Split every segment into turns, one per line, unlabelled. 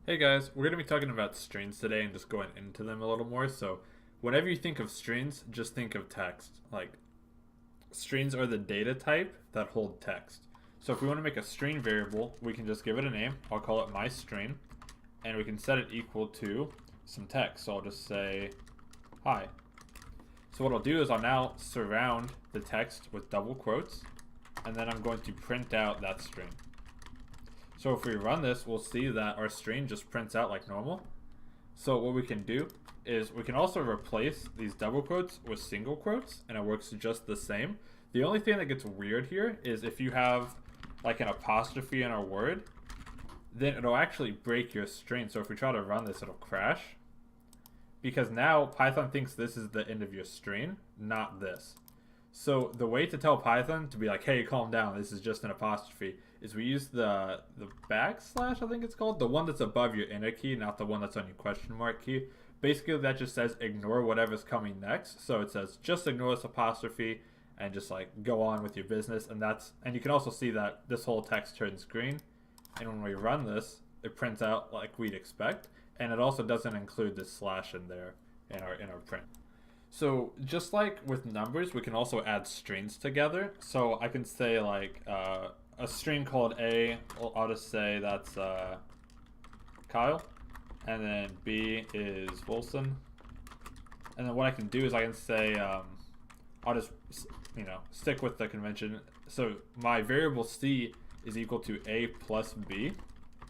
Hey guys, we're going to be talking about strings today and just going into them a little more. So, whenever you think of strings, just think of text. Like, strings are the data type that hold text. So, if we want to make a string variable, we can just give it a name. I'll call it my string, and we can set it equal to some text. So, I'll just say hi. So, what I'll do is I'll now surround the text with double quotes, and then I'm going to print out that string. So if we run this, we'll see that our string just prints out like normal. So what we can do is we can also replace these double quotes with single quotes, and it works just the same. The only thing that gets weird here is if you have like an apostrophe in a word, then it'll actually break your string. So if we try to run this, it'll crash. Because now Python thinks this is the end of your string, not this. So the way to tell Python to be like, hey, calm down, this is just an apostrophe, is we use the backslash, I think it's called, the one that's above your inner key, not the one that's on your question mark key. Basically, that just says ignore whatever's coming next. So it says just ignore this apostrophe and just like go on with your business. And you can also see that this whole text turns green. And when we run this, it prints out like we'd expect. And it also doesn't include this slash in there in our print. So just like with numbers, we can also add strings together. So I can say like a string called A, I'll just say that's Kyle, and then B is Wilson. And then what I can do is I can say, I'll just, stick with the convention. So my variable C is equal to A plus B.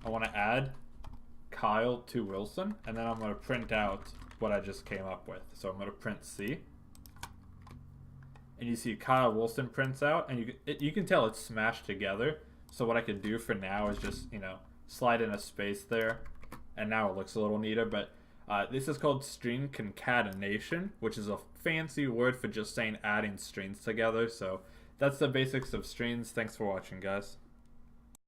I want to add Kyle to Wilson, and then I'm going to print out what I just came up with. So I'm going to print C, and you see Kyle Wilson prints out, and you can tell it's smashed together. So what I can do for now is just slide in a space there, and now it looks a little neater. But this is called string concatenation, which is a fancy word for just saying adding strings together. So that's the basics of strings. Thanks for watching, guys.